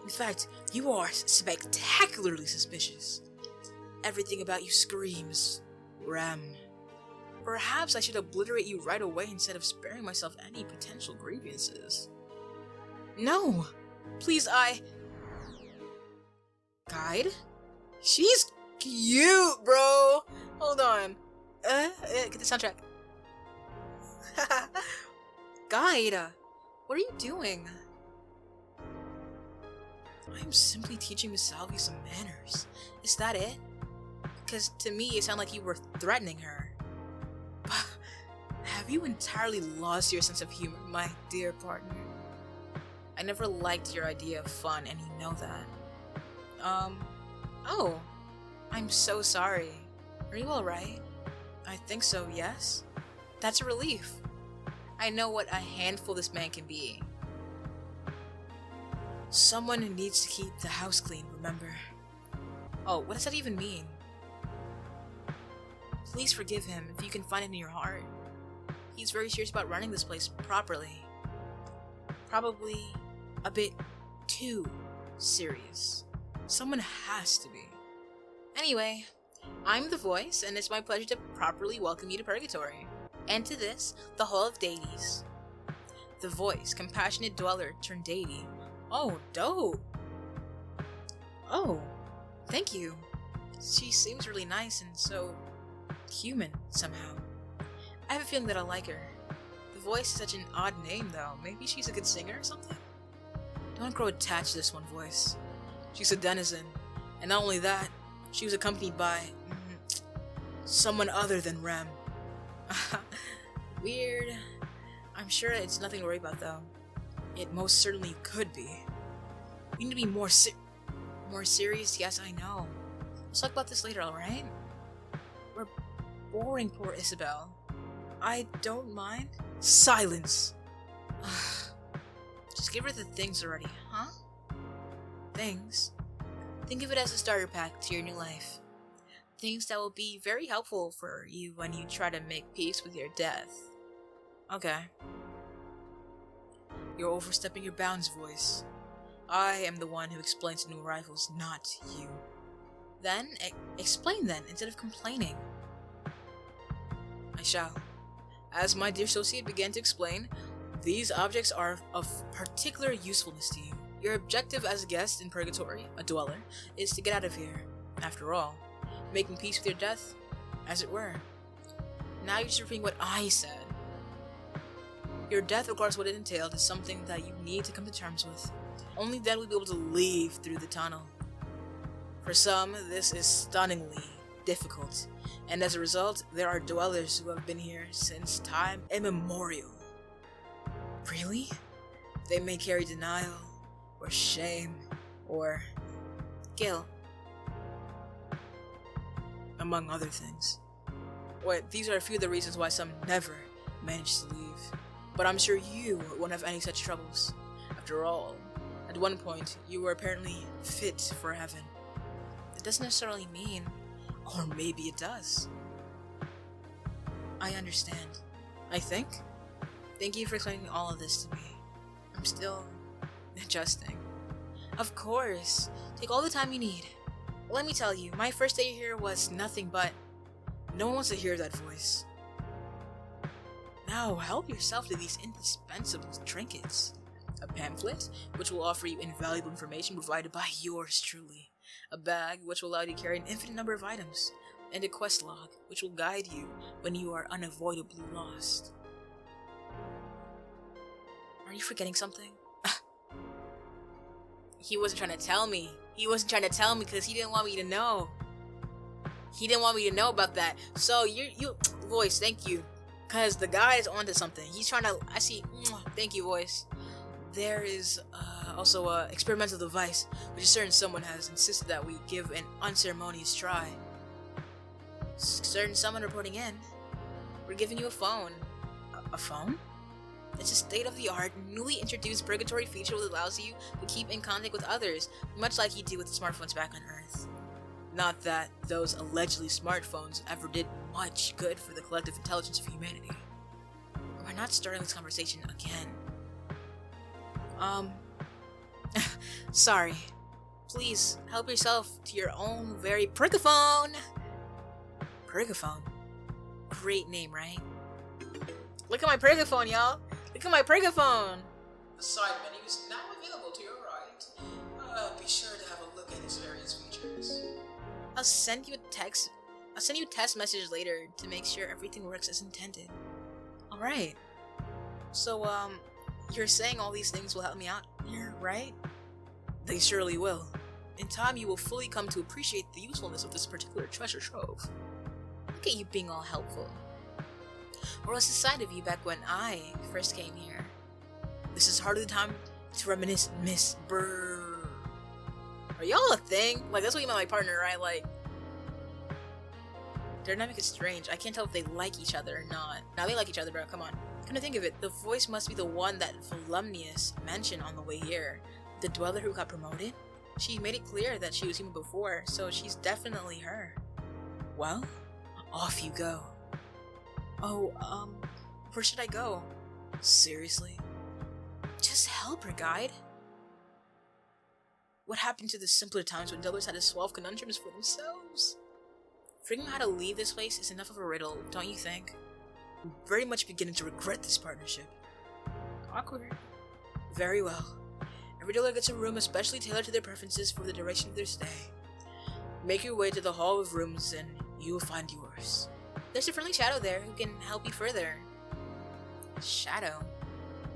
In fact, you are spectacularly suspicious. Everything about you screams Rem. Perhaps I should obliterate you right away instead of sparing myself any potential grievances. No! Please, Guide? She's cute, bro! Hold on. Get the soundtrack. Guide! What are you doing? I'm simply teaching Miss Salvi some manners. Is that it? Because to me, it sounded like you were threatening her. Have you entirely lost your sense of humor, my dear partner? I never liked your idea of fun, and you know that. Oh. I'm so sorry. Are you alright? I think so, yes? That's a relief. I know what a handful this man can be. Someone who needs to keep the house clean, remember? Oh, what does that even mean? Please forgive him if you can find it in your heart. He's very serious about running this place properly. Probably a bit too serious. Someone has to be. Anyway, I'm the voice, and it's my pleasure to properly welcome you to Purgatory. And to this, the Hall of Deities. The voice, compassionate dweller turned deity. Oh, dope. Oh, thank you. She seems really nice and so human somehow. I have a feeling that I like her. The voice is such an odd name though. Maybe she's a good singer or something? Don't grow attached to this one voice. She's a denizen. And not only that, she was accompanied by someone other than Rem. Weird. I'm sure it's nothing to worry about though. It most certainly could be. We need to be more serious. Yes, I know. Let's talk about this later, alright? We're boring poor Isabel. I don't mind. Silence! Just give her the things already, huh? Things? Think of it as a starter pack to your new life. Things that will be very helpful for you when you try to make peace with your death. Okay. You're overstepping your bounds, voice. I am the one who explains to new arrivals, not you. Then, explain then, instead of complaining. I shall. As my dear associate began to explain, these objects are of particular usefulness to you. Your objective as a guest in Purgatory, a dweller, is to get out of here. After all, making peace with your death, as it were. Now you're just repeating what I said. Your death, regardless of what it entailed, is something that you need to come to terms with. Only then will you be able to leave through the tunnel. For some, this is stunningly difficult, and as a result, there are dwellers who have been here since time immemorial. Really? They may carry denial, or shame, or guilt, among other things. These are a few of the reasons why some never manage to leave. But I'm sure you won't have any such troubles. After all, at one point, you were apparently fit for heaven. It doesn't necessarily mean, or maybe it does. I understand. I think. Thank you for explaining all of this to me. I'm still adjusting. Of course. Take all the time you need. Let me tell you, my first day here was nothing but... No one wants to hear that voice. Now, help yourself to these indispensable trinkets. A pamphlet, which will offer you invaluable information provided by yours truly. A bag, which will allow you to carry an infinite number of items. And a quest log, which will guide you when you are unavoidably lost. Are you forgetting something? He wasn't trying to tell me. He wasn't trying to tell me because he didn't want me to know. He didn't want me to know about that. So, you voice, thank you. Because the guy is onto something. He's trying to, I see, thank you, voice. There is also a experimental device, which a certain someone has insisted that we give an unceremonious try. Certain someone reporting in. We're giving you a phone. A phone? It's a state-of-the-art, newly introduced Purgatory feature that allows you to keep in contact with others, much like you do with smartphones back on Earth. Not that those allegedly smartphones ever did much good for the collective intelligence of humanity. We're not starting this conversation again. Sorry. Please, help yourself to your own very Purgaphone! Purgaphone? Great name, right? Look at my Purgaphone, y'all! Look at my Purgaphone! The side menu is now available to your right. Be sure to have a look at its various features. I'll send you test messages later to make sure everything works as intended. Alright. So, you're saying all these things will help me out here, right? They surely will. In time, you will fully come to appreciate the usefulness of this particular treasure trove. Look at you being all helpful. Or else the side of you back when I first came here. This is hardly the time to reminisce, Miss Brrrr. Are y'all a thing? Like, that's what you meant my partner, right? Like, their dynamic is strange. I can't tell if they like each other or not. Now they like each other, bro. Come on. Come to think of it, the voice must be the one that Volumnius mentioned on the way here. The dweller who got promoted? She made it clear that she was human before, so she's definitely her. Well, off you go. Oh, where should I go? Seriously? Just help her, guide. What happened to the simpler times when dwellers had to solve conundrums for themselves? Figuring out how to leave this place is enough of a riddle, don't you think? I'm very much beginning to regret this partnership. Awkward. Very well. Every dweller gets a room especially tailored to their preferences for the duration of their stay. Make your way to the Hall of Rooms and you will find yours. There's a friendly shadow there who can help you further. Shadow?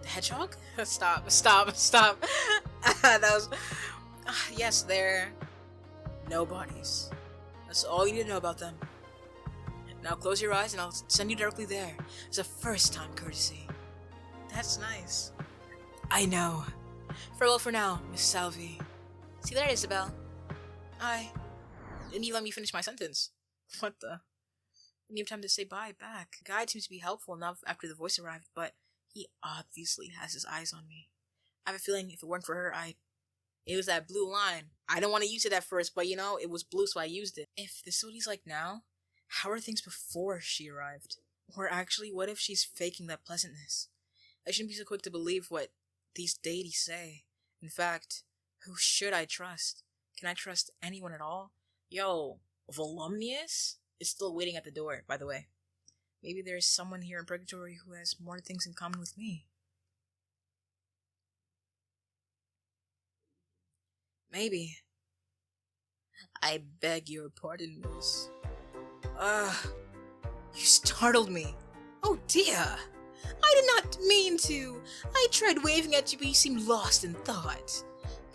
The hedgehog? Stop. That was... yes, they're... nobodies. That's all you need to know about them. Now close your eyes and I'll send you directly there. It's a first-time courtesy. That's nice. I know. Farewell for now, Miss Salvi. See you later, Isabel. Hi. Didn't you let me finish my sentence? What the... Didn't you have time to say bye back. The guide seems to be helpful enough after the voice arrived, but he obviously has his eyes on me. I have a feeling if it weren't for her, it was that blue line. I didn't want to use it at first, but you know, it was blue, so I used it. If this is what he's like now, how are things before she arrived? Or actually, what if she's faking that pleasantness? I shouldn't be so quick to believe what these deities say. In fact, who should I trust? Can I trust anyone at all? Yo, Volumnius is still waiting at the door, by the way. Maybe there's someone here in Purgatory who has more things in common with me. Maybe. I beg your pardon, miss. You startled me. Oh dear. I did not mean to. I tried waving at you, but you seemed lost in thought.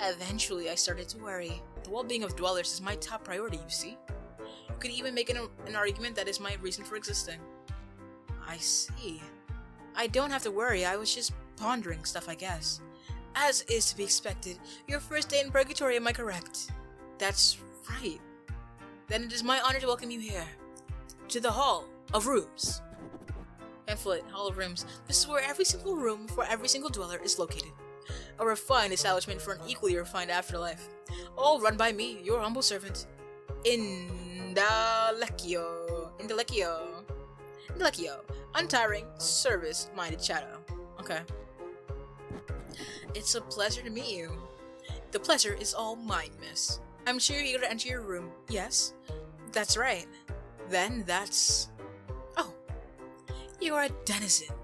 Eventually, I started to worry. The well-being of dwellers is my top priority, you see. You could even make an argument that is my reason for existing. I see. I don't have to worry, I was just pondering stuff, I guess. As is to be expected, your first day in Purgatory, am I correct? That's right. Then it is my honor to welcome you here. To the Hall of Rooms. Pamphlet, Hall of Rooms. This is where every single room for every single dweller is located. A refined establishment for an equally refined afterlife. All run by me, your humble servant. Indalecchio. Untiring, service-minded shadow. Okay. It's a pleasure to meet you. The pleasure is all mine, miss. I'm sure you're eager to enter your room. Yes? That's right. Then that's... Oh. You're a denizen.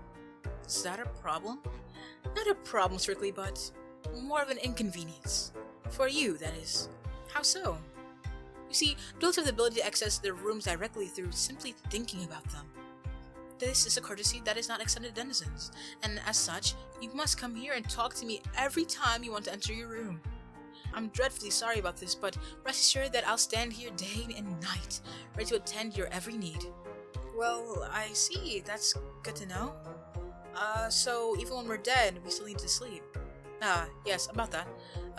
Is that a problem? Not a problem strictly, but more of an inconvenience. For you, that is. How so? You see, dwellers have the ability to access their rooms directly through simply thinking about them. This is a courtesy that is not extended to denizens, and as such, you must come here and talk to me every time you want to enter your room. I'm dreadfully sorry about this, but rest assured that I'll stand here day and night, ready to attend your every need. Well, I see. That's good to know. So even when we're dead, we still need to sleep. Yes, about that.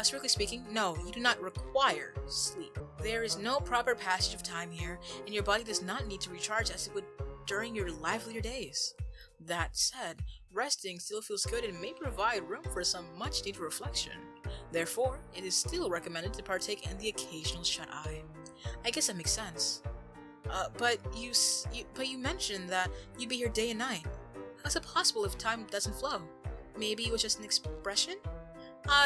Strictly speaking, no, you do not require sleep. There is no proper passage of time here, and your body does not need to recharge as it would during your livelier days. That said, resting still feels good and may provide room for some much-needed reflection. Therefore, it is still recommended to partake in the occasional shut-eye. I guess that makes sense. But you mentioned that you'd be here day and night. How's it possible if time doesn't flow? Maybe it was just an expression?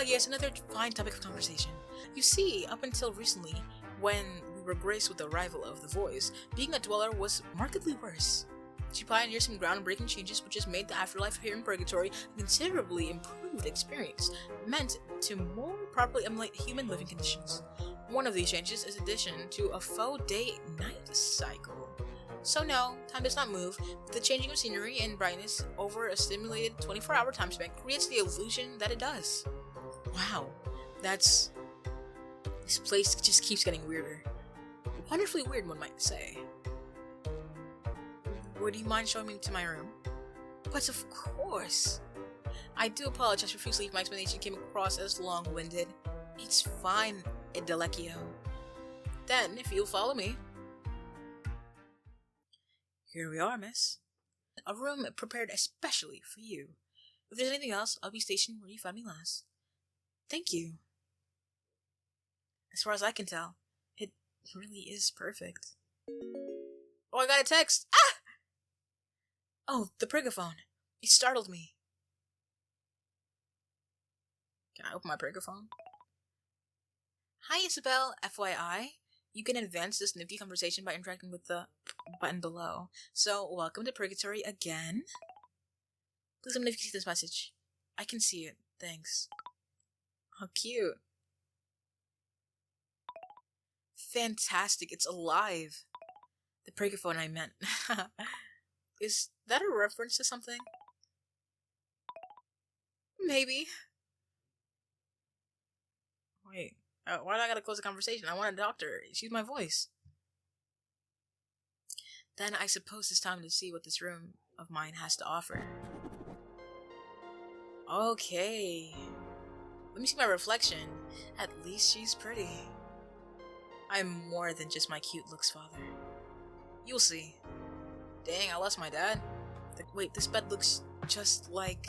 Yes, another fine topic of conversation. You see, up until recently, when we were graced with the arrival of the voice, being a dweller was markedly worse. She pioneered some groundbreaking changes which has made the afterlife here in Purgatory a considerably improved experience, meant to more properly emulate human living conditions. One of these changes is addition to a faux day-night cycle. So no, time does not move, but the changing of scenery and brightness over a stimulated 24-hour time span creates the illusion that it does. Wow, this place just keeps getting weirder. Wonderfully weird, one might say. Would you mind showing me to my room? But of course! I do apologize profusely if my explanation came across as long-winded. It's fine, Indalecchio. Then, if you'll follow me. Here we are, miss. A room prepared especially for you. If there's anything else, I'll be stationed where you found me last. Thank you. As far as I can tell, it really is perfect. Oh, I got a text! Ah! Oh, the Purgaphone. It startled me. Can I open my Purgaphone? Hi, Isabel. FYI, you can advance this nifty conversation by interacting with the button below. So, welcome to Purgatory again. Please let me know if you can see this message. I can see it. Thanks. How cute. Fantastic. It's alive. The Purgaphone I meant. Is that a reference to something? Maybe. Wait. Why do I gotta close the conversation? I want to talk to her. She's my voice. Then I suppose it's time to see what this room of mine has to offer. Okay. Let me see my reflection. At least she's pretty. I'm more than just my cute looks, father. You'll see. Dang, I lost my dad. Wait, this bed looks just like...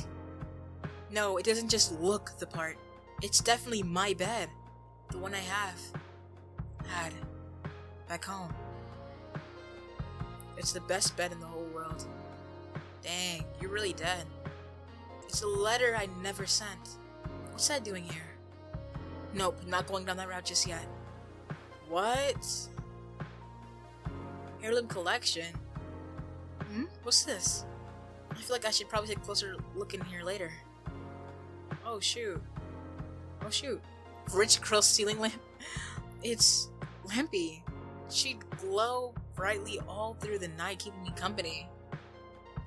No, it doesn't just look the part. It's definitely my bed. The one I had back home. It's the best bed in the whole world. Dang, you're really dead. It's a letter I never sent. What's that doing here? Nope, not going down that route just yet. What? Heirloom collection? What's this? I feel like I should probably take a closer look in here later. Oh shoot. Oh shoot. rich girl ceiling lamp. It's lampy. She'd glow brightly all through the night, keeping me company.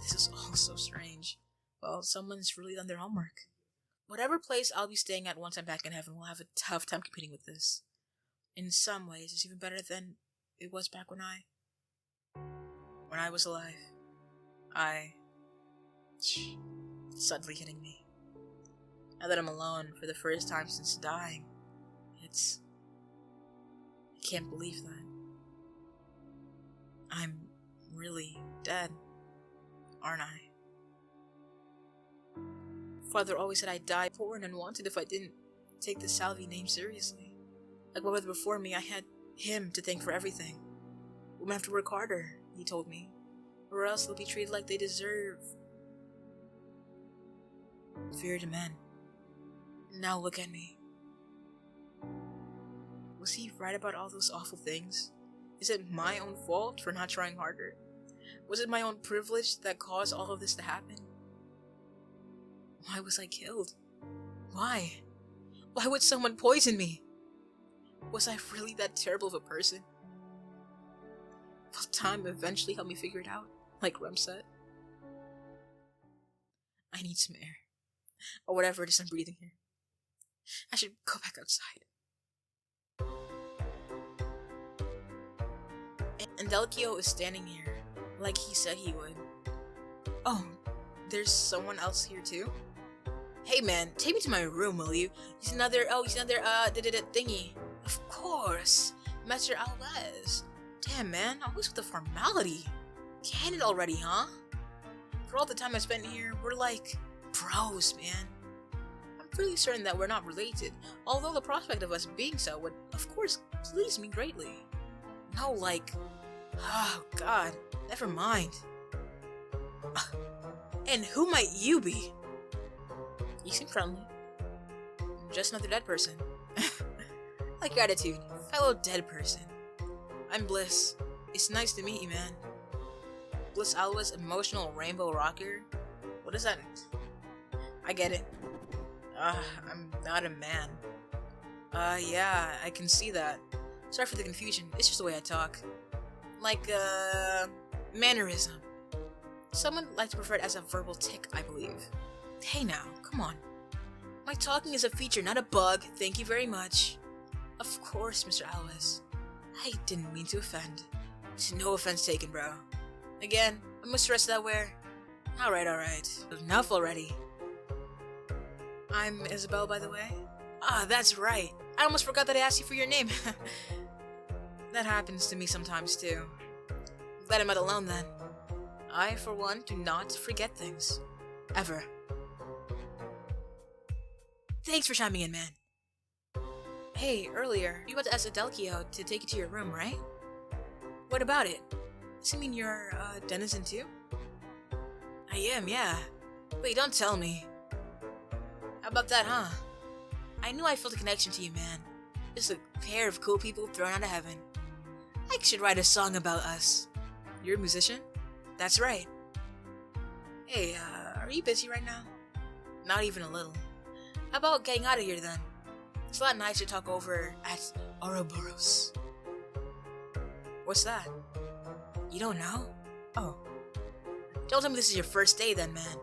This is all so strange. Well, someone's really done their homework. Whatever place I'll be staying at once I'm back in heaven will have a tough time competing with this. In some ways, it's even better than it was back when I was alive. It's suddenly hitting me. Now that I'm alone for the first time since dying, I can't believe that. I'm really dead, aren't I? Father always said I'd die poor and unwanted if I didn't take the Salvi name seriously. Like my brother before me, I had him to thank for everything. Women have to work harder, he told me, or else they'll be treated like they deserve. Fear to men. Now look at me. Was he right about all those awful things? Is it my own fault for not trying harder? Was it my own privilege that caused all of this to happen? Why was I killed? Why? Why would someone poison me? Was I really that terrible of a person? Will time eventually help me figure it out, like Rem said? I need some air. Or whatever it is I'm breathing here. I should go back outside. And Delcio is standing here, like he said he would. Oh, there's someone else here too? Hey man, take me to my room, will you? He's another thingy. Of course, Master Alves. Damn man, always with the formality. Get it already, huh? For all the time I spent here, we're like bros, man. I'm pretty certain that we're not related, although the prospect of us being so would, of course, please me greatly. No, like, oh god, never mind. And who might you be? You seem friendly. Just another dead person. Like your attitude, fellow dead person. I'm Bliss. It's nice to meet you, man. Bliss Alwa's emotional rainbow rocker? What does that mean? I get it. I'm not a man. Yeah, I can see that. Sorry for the confusion, it's just the way I talk. Like, mannerism. Someone likes to prefer it as a verbal tick, I believe. Hey now, come on. My talking is a feature, not a bug, thank you very much. Of course, Mr. Alves. I didn't mean to offend. No offense taken, bro. Again, I'm stressed that we're... Alright. Enough already. I'm Isabel, by the way. Ah, that's right. I almost forgot that I asked you for your name. That happens to me sometimes, too. Glad I'm not alone, then. I, for one, do not forget things. Ever. Thanks for chiming in, man. Hey, earlier, you were about to ask Adelcio to take you to your room, right? What about it? Does it mean you're a denizen too? I am, yeah. Wait, don't tell me. How about that, huh? I knew I felt a connection to you, man. Just a pair of cool people thrown out of heaven. I should write a song about us. You're a musician? That's right. Hey, are you busy right now? Not even a little. How about getting out of here then? It's a lot nicer to talk over at Ouroboros. What's that? You don't know? Oh. Don't tell me this is your first day then, man.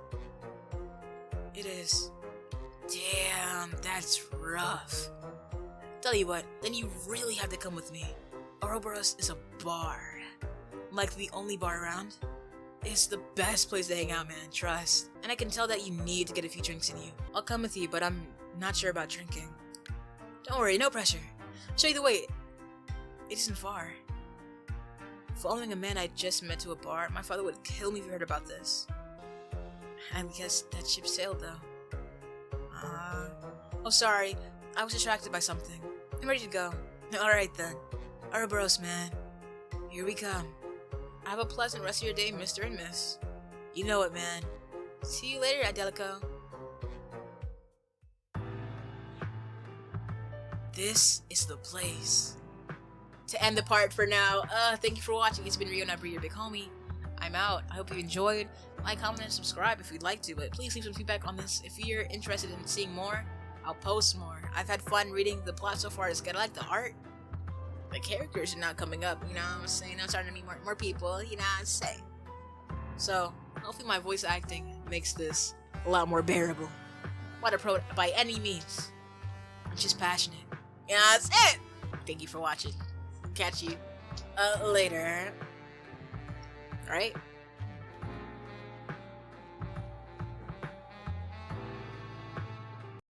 It is. Damn, that's rough. Tell you what, then you really have to come with me. Ouroboros is a bar. Like the only bar around. It's the best place to hang out, man, trust. And I can tell that you need to get a few drinks in you. I'll come with you, but I'm not sure about drinking. Don't worry, no pressure. I'll show you the way. It isn't far. Following a man I just met to a bar, my father would kill me if he heard about this. I guess that ship sailed, though. Oh, sorry. I was distracted by something. I'm ready to go. Alright then. Ouroboros, man. Here we come. Have a pleasant rest of your day, Mr. and Miss. You know it, man. See you later, Adelcio. This is the place. To end the part for now, thank you for watching. It's been Rionaut, your big homie. I'm out. I hope you enjoyed. Like, comment, and subscribe if you'd like to, but please leave some feedback on this. If you're interested in seeing more, I'll post more. I've had fun reading the plot so far. It's good. I like the art. The characters are not coming up, you know what I'm saying? I'm starting to meet more people, you know what I'm saying? So, hopefully my voice acting makes this a lot more bearable. Not a pro by any means. I'm just passionate. Yeah, that's it! Thank you for watching. Catch you later. Alright?